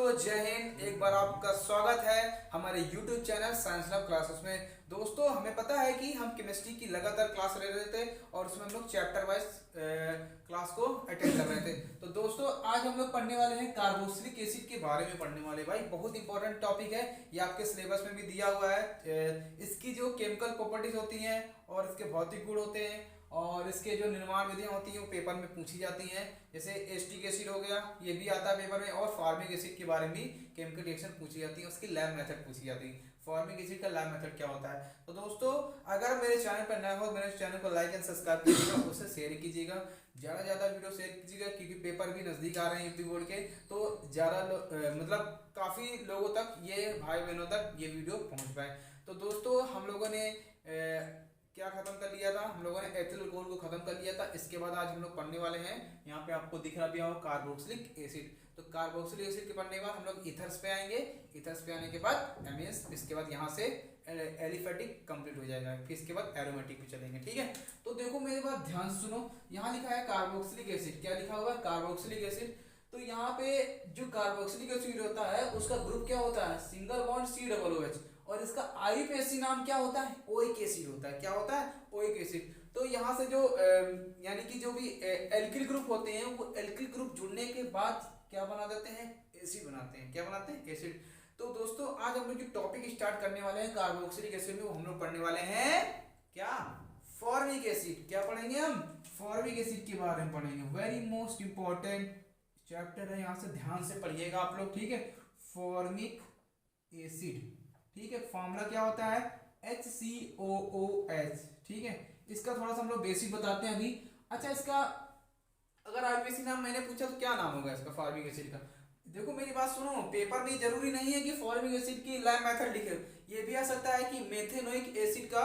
जय हिंद। एक बार आपका स्वागत है हमारे YouTube channel science lab classes में। दोस्तों, हमें पता है कि हम केमिस्ट्री की लगातार क्लास ले रहे थे और उसमें हम लोग चैप्टर वाइज क्लास को अटेंड कर रहे थे। तो दोस्तों, आज हम लोग पढ़ने वाले हैं कार्बोक्सिलिक एसिड के बारे में पढ़ने वाले। भाई, बहुत इंपॉर्टेंट टॉपिक है, ये आपके सिलेबस में भी दिया हुआ है। इसकी जो केमिकल प्रॉपर्टीज होती हैं और इसके भौतिक गुण होते हैं और इसके जो निर्माण विधियां होती हैं वो पेपर में पूछी जाती हैं। जैसे एस्टिक एसिड हो गया, ये भी आता है पेपर में, और फॉर्मिक एसिड के बारे में भी केमिकल रिएक्शन पूछी जाती है, उसकी लैब मेथड पूछी जाती है। फॉर्मिक एसिड का लैब मेथड क्या होता है। तो दोस्तों, अगर मेरे चैनल पर नया हो, मेरे चैनल को लाइक एंड सब्सक्राइब कीजिएगा, उससे शेयर कीजिएगा, ज़्यादा ज़्यादा वीडियो शेयर कीजिएगा, क्योंकि पेपर भी नज़दीक आ रहे हैं यूपी बोर्ड के। तो ज़्यादा मतलब काफ़ी लोगों तक, ये भाई बहनों तक ये वीडियो पहुँच पाए। तो दोस्तों, हम लोगों ने क्या खत्म कर लिया था, हम लोगों ने एथिल अल्कोहल को खत्म कर लिया था। इसके बाद आज हम लोग पढ़ने वाले हैं, यहाँ पे आपको दिख रहा भी होगा, कार्बोक्सिलिक एसिड। तो कार्बोक्सिलिक एसिड के पढ़ने के बाद हम लोग ईथर्स पे आएंगे। ईथर्स पे आने के बाद एमियस, इसके बाद यहाँ से एलिफेटिक कंप्लीट हो जाएगा, फिर इसके बाद एरोमेटिक पे चलेंगे। ठीक है, तो देखो मेरी बात ध्यान से सुनो। यहाँ लिखा है कार्बोक्सिलिक एसिड, क्या लिखा हुआ है, कार्बोक्सिलिक एसिड। तो यहाँ पे जो कार्बोक्सिलिक एसिड होता है उसका ग्रुप क्या होता है, सिंगल बॉन्ड COOH, और इसका आईयूपीएसी नाम क्या होता है, ओइक एसिड होता है। क्या होता है, ओइक एसिड। तो यहाँ से जो यानी कि जो भी एल्किल ग्रुप होते हैं, वो एल्किल ग्रुप जुड़ने के बाद क्या बना देते हैं, एसिड बनाते हैं। क्या बनाते हैं, एसिड। तो दोस्तों, आज हम लोग जो टॉपिक स्टार्ट करने वाले हैं कार्बोक्सिलिक एसिड में, वो हम लोग पढ़ने वाले हैं क्या, फॉर्मिक एसिड। क्या पढ़ेंगे हम, फॉर्मिक एसिड के बारे में पढ़ेंगे। वेरी मोस्ट इंपॉर्टेंट चैप्टर है, यहाँ से ध्यान से पढ़िएगा आप लोग। ठीक है, फॉर्मिक एसिड। ठीक है, फॉर्मूला क्या होता है, HCOOH। ठीक है, इसका थोड़ा सा हम लोग बेसिक बताते हैं अभी। अच्छा, इसका अगर आईपीसी नाम मैंने पूछा तो क्या नाम होगा इसका, फॉर्मिक एसिड का। देखो मेरी बात सुनो, पेपर में जरूरी नहीं है कि फॉर्मिक एसिड की लैब मेथड लिखे, ये भी आ सकता है कि मेथेनोइक एसिड का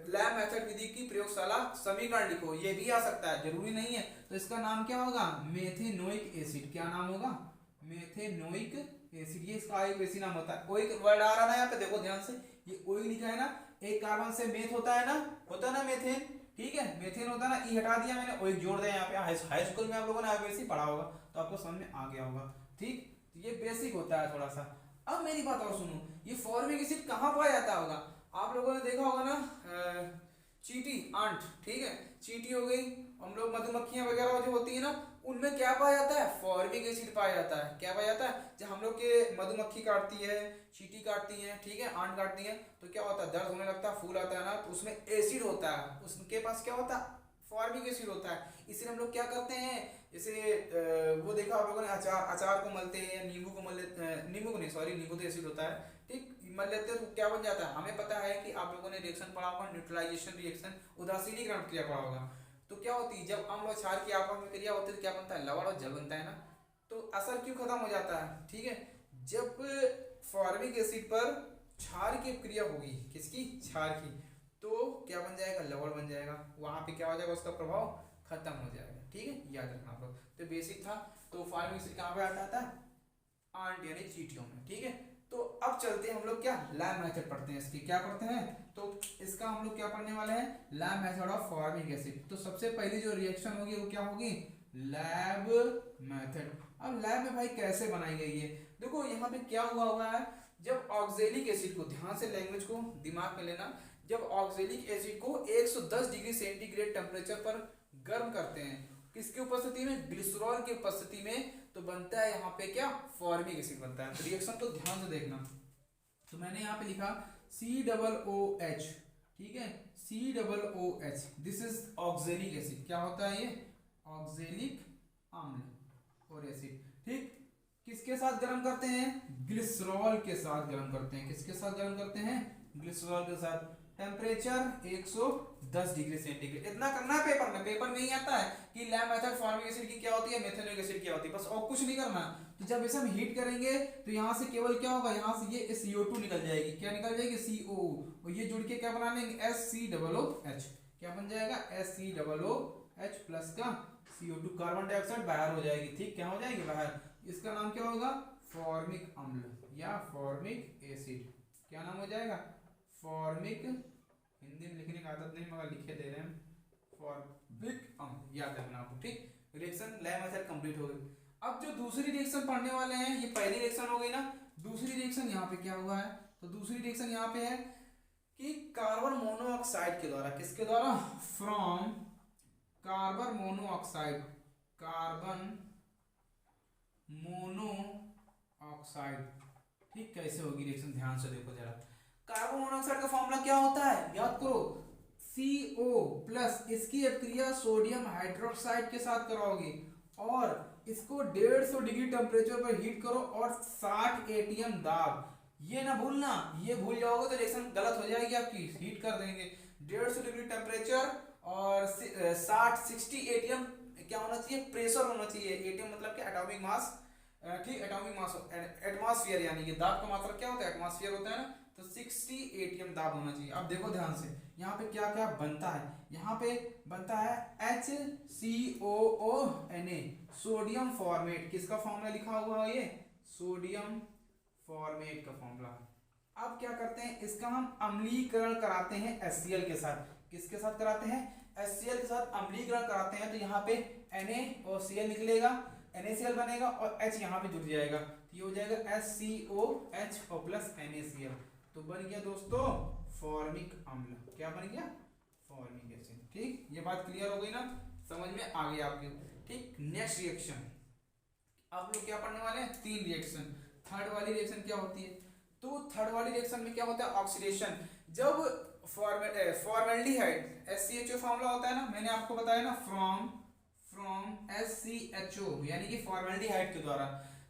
लैब मेथड विधि की प्रयोगशाला समीकरण लिखो, ये भी आ सकता है, जरूरी नहीं है। तो इसका नाम क्या होगा, मेथेनोइक एसिड। क्या नाम होगा, मेथेनोइक एसिड। ये इसका आईयूपीएसी नाम होता है। ओइक वर्ड आ रहा है ना यहाँ पे, देखो ध्यान से, ये ओइक लिखा है ना, एक कार्बन से मेथ होता है ना, होता है ना मेथेन। ठीक है, मेथेन होता है ना, ई हटा दिया मैंने, ओइक जोड़ दिया। यहाँ पे हाई स्कूल में आप लोगों ने आईयूपीएसी पढ़ा होगा, तो आपको समझ में आ गया होगा। ठीक, ये बेसिक होता है थोड़ा सा। अब मेरी बात और सुनो, ये फॉर्मिक एसिड कहाँ पाया जाता होगा, आप लोगों ने देखा होगा ना, चींटी, आंट। ठीक है, चींटी हो गई, हम लोग मधुमक्खियां वगैरह जो होती है ना, उनमें क्या पाया जाता है, फॉर्मिक एसिड पाया जाता है। क्या पाया जाता है, जब हम लोग के मधुमक्खी काटती है, चींटी काटती है, ठीक है, आंट काटती है, तो क्या होता है, दर्द होने लगता है, फूल आता है ना, तो उसमें एसिड होता है, उसके पास क्या होता है, फॉर्मिक एसिड होता है। इसलिए हम लोग क्या करते हैं, जैसे वो देखा आप लोगों ने, अचार को मलते हैं, नींबू को मल नींबू को नहीं, सॉरी, नींबू तो एसिड होता है। ठीक, मल लेते हैं तो क्या बन जाता है, हमें पता है कि आप लोगों ने रिएक्शन पढ़ा होगा, न्यूट्रलाइजेशन रिएक्शन, उदासीनीकरण क्रिया पढ़ा होगा। तो क्या होती है, जब अम्ल और क्षार की आपस में क्रिया होती है तो क्या बनता है, लवण और जल बनता है ना। तो असर क्यों खत्म हो जाता है, ठीक है, जब फॉर्मिक एसिड पर क्षार की क्रिया होगी, किसकी, क्षार की, तो क्या बन जाएगा, लवण बन जाएगा। वहां पे क्या हो जाएगा, उसका प्रभाव खत्म हो जाएगा। ठीक है, याद रखना आप लोग। तो बेसिक था। तो फॉर्मिक एसिड कहाँ पे आता है, आंट यानी चींटियों में। ठीक है, तो अब चलते हैं हम लोग क्या, लैब मेथड पढ़ते हैं इसकी। क्या पढ़ते हैं, तो इसका हम लोग क्या पढ़ने वाले हैं, lab method of formic acid. तो सबसे पहली जो रिएक्शन होगी वो क्या होगी, लैब मेथड। अब लैब में भाई कैसे बनाएंगे ये, देखो यहाँ पे क्या हुआ है, जब ऑक्जेलिक एसिड को, ध्यान से लैंग्वेज को दिमाग में लेना, जब ऑक्जेलिक एसिड को 110 डिग्री सेंटीग्रेड टेम्परेचर पर गर्म करते हैं, किसकी उपस्थिति में, ग्लिसरॉल की उपस्थिति में, तो बनता है यहाँ पे क्या, फॉर्मिक एसिड बनता है। तो रिएक्शन तो ध्यान से देखना। तो मैंने यहाँ पे लिखा COOH। ठीक है, COOH, this is oxalic acid. क्या होता है ये, ऑक्जेलिक अम्ल और एसिड। ठीक, किसके साथ गर्म करते हैं, ग्लिसरॉल के साथ गर्म करते हैं। किसके साथ गर्म करते हैं, ग्लिसरॉल के साथ। Temperature 110 degree centigrade. इतना करना है पेपर में, पेपर में ही आता है कि लैब मेथड फॉर्मिक एसिड की क्या होती है, मेथेनोइक एसिड क्या होती है, बस और कुछ नहीं करना। तो जब इसे हम हीट करेंगे तो यहाँ से केवल क्या होगा, यहाँ से ये CO2 निकल जाएगी। क्या निकल जाएगी, CO, और ये जुड़ के क्या बना लेंगे, HCOOH। क्या बन जाएगा, HCOOH प्लस का CO2, कार्बन डाइऑक्साइड बाहर हो जाएगी। ठीक, क्या हो जाएगी, बाहर। इसका नाम क्या होगा, फॉर्मिक अम्ल या फॉर्मिक एसिड। क्या नाम हो जाएगा, फॉर्मिक, हिंदी में लिखने की आदत नहीं मगर लिखे दे रहे हैं, फॉर्मिक अम्ल, याद रखना आपको। ठीक, रिएक्शन लैब मेथड कंप्लीट हो गई। अब जो दूसरी रिएक्शन पढ़ने वाले हैं, ये पहली रिएक्शन हो गई ना, दूसरी रिएक्शन यहाँ पे क्या हुआ है, तो दूसरी रिएक्शन यहाँ पे है कि कार्बन मोनोऑक्साइड के द्वारा, किसके द्वारा, from carbon monoxide, carbon monoxide, ठीक, कैसे होगी रिएक्शन ध्यान से देखो जरा। कार्बन मोनोऑक्साइड का फॉर्मूला क्या होता है, याद करो, CO प्लस, इसकी अभिक्रिया सोडियम हाइड्रोक्साइड के साथ कराओगे और इसको 150 डिग्री टेम्परेचर पर हीट करो और 60 ATM दाब, ये ना भूलना, ये भूल जाओगे तो रिएक्शन गलत हो जाएगी आपकी। हीट कर देंगे 150 डिग्री टेम्परेचर और 60 ATM क्या होना चाहिए, प्रेशर होना चाहिए। ATM मतलब क्या, एटॉमिक मास, ठीक, एटॉमिक मास, एटमॉस्फेयर, यानी कि दाब का मात्रा क्या होता है, एटमॉस्फेयर होता है ना, तो 60 ATM दाब होना चाहिए। अब देखो ध्यान से, यहाँ पे क्या क्या बनता है, यहाँ पे बनता है HCOONA, सोडियम फॉर्मेट, किसका फॉर्मूला लिखा हुआ है, ये सोडियम फॉर्मेट का फॉर्मूला। अब क्या करते हैं, इसका हम अम्लीकरण कराते हैं HCl के साथ, किसके साथ कराते हैं, HCl के साथ अम्लीकरण कराते हैं, तो यहाँ पे NaCl निकलेगा, NaCl बनेगा और H यहाँ पे जुड़ जाएगा, तो ये हो जाएगा HCOH प्लस NaCl, तो बन गया दोस्तों फॉर्मिक अम्ल। क्या बन गया, फॉर्मिक एसिड। ठीक, ये बात क्लियर हो गई ना, समझ में आ गई आपके। ठीक, नेक्स्ट रिएक्शन, आप लोग क्या पढ़ने वाले हैं, 3 रिएक्शन। थर्ड वाली रिएक्शन क्या होती है, तो थर्ड वाली रिएक्शन में क्या होता है, ऑक्सीडेशन। जब फॉर्मेल्डिहाइड, SCHO फॉर्मूला होता है ना, मैंने आपको बताया ना, फ्रॉम SCHO, यानी कि फॉर्मेल्डिहाइड के द्वारा।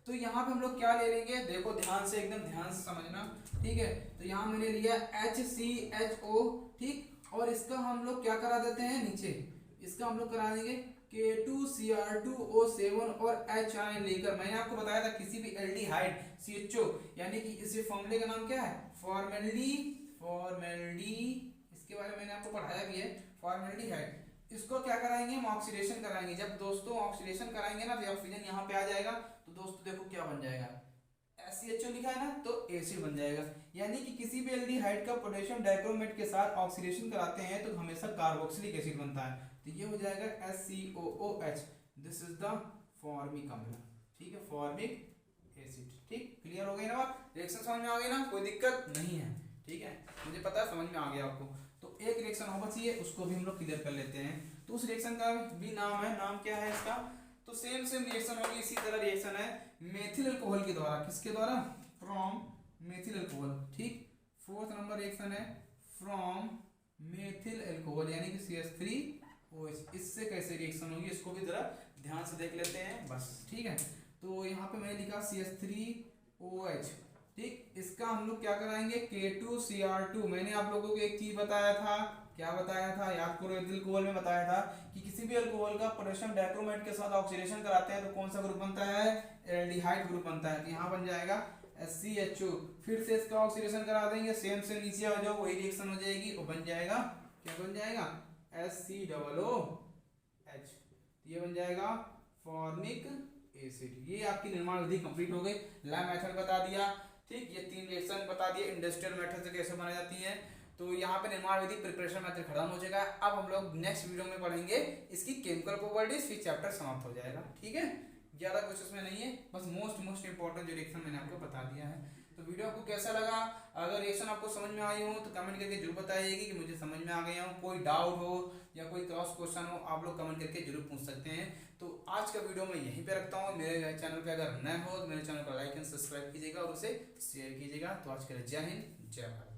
तो यहाँ पे हम लोग क्या ले लेंगे, देखो ध्यान से, एकदम ध्यान से समझना, ठीक है। तो यहाँ मैंने लिया HCHO, ठीक, और इसका हम लोग क्या करा देते हैं नीचे, इसका हम लोग करा देंगे K2Cr2O7 और H आयन लेकर। मैंने आपको बताया था किसी भी एल्डिहाइड CHO, यानी कि इस फॉर्मूले का नाम क्या है, फॉर्मेल्डी, इसके बारे में मैंने आपको पढ़ाया भी है, फॉर्मेल्डिहाइड। इसको क्या कराएंगे, हम ऑक्सीडेशन कराएंगे। जब दोस्तों ऑक्सीडेशन कराएंगे ना, तो ऑक्सीजन यहाँ पे आ जाएगा, तो दोस्तों देखो क्या बन जाएगा, SCHO लिखा है ना, तो एसिड बन जाएगा। यानी कि किसी भी एल्डिहाइड का पोटेशियम डाइक्रोमेट के साथ ऑक्सीडेशन कराते हैं तो हमेशा कार्बोक्सिलिक एसिड बनता है, तो ये हो जाएगा SCOOH, this is the formic अम्ल, ठीक है, फॉर्मिक एसिड। ठीक, क्लियर हो गई ना बात, रिएक्शन समझ में आ गई ना, कोई दिक्कत नहीं है, ठीक है, मुझे पता है समझ में आ गया आपको। तो एक रिएक्शन और बची है, उसको भी हम लोग क्लियर कर लेते हैं। तो उस रिएक्शन का भी नाम है, नाम क्या है इसका, तो सेम रिएक्शन होगी, इसी तरह रिएक्शन है मेथिल अल्कोहल के द्वारा, किसके द्वारा, फ्रॉम मेथिल अल्कोहल। ठीक, फोर्थ नंबर रिएक्शन है फ्रॉम मेथिल अल्कोहल, यानी कि CH3OH। इससे कैसे रिएक्शन होगी, इसको भी जरा ध्यान से देख लेते हैं बस, ठीक है। तो यहाँ पे मैंने लिखा CH3OH, ठीक, इसका हम लोग क्या कराएंगे, K2Cr2। मैंने आप लोगों को एक चीज बताया था, क्या बताया था, याद करो, अल्कोहल में बताया था कि किसी भी अल्कोहल का पोटेशियम डाइक्रोमेट के साथ ऑक्सीडेशन कराते हैं तो कौन सा ग्रुप बनता है, एल्डिहाइड ग्रुप बनता है। तो यहाँ बन जाएगा SCHO, फिर से इसका ऑक्सीडेशन करा देंगे, सेम से नीचे आ जाओ, वही रिएक्शन हो जाएगी, वो बन जाएगा, क्या बन जाएगा, SCOOH, ये बन जाएगा फॉर्मिक एसिड। ये आपकी निर्माण विधि कंप्लीट हो गई, लैब मेथड बता दिया, ठीक, ये 3 रिएक्शन बता दिए, इंडस्ट्रियल मेथड से कैसे बनाई जाती है। तो यहाँ पे निर्माण विधि प्रिपरेशन मेथड खत्म हो जाएगा। अब हम लोग नेक्स्ट वीडियो में पढ़ेंगे इसकी केमिकल प्रॉपर्टीज, फिर चैप्टर समाप्त हो जाएगा, ठीक है। ज्यादा कुछ उसमें नहीं है, बस मोस्ट इंपॉर्टेंट जो रिएक्शन मैंने आपको बता दिया है। तो वीडियो आपको कैसा लगा, अगर रिएक्शन आपको समझ में आई हो तो कमेंट करके जरूर बताइएगा कि मुझे समझ में आ गया हो। कोई डाउट हो या कोई क्रॉस क्वेश्चन हो, आप लोग कमेंट करके जरूर पूछ सकते हैं। तो आज का वीडियो मैं यहीं पे रखता हूँ। मेरे चैनल पे अगर नए हो तो मेरे चैनल को लाइक एंड सब्सक्राइब कीजिएगा और उसे शेयर कीजिएगा। तो आज के लिए जय हिंद, जय भारत।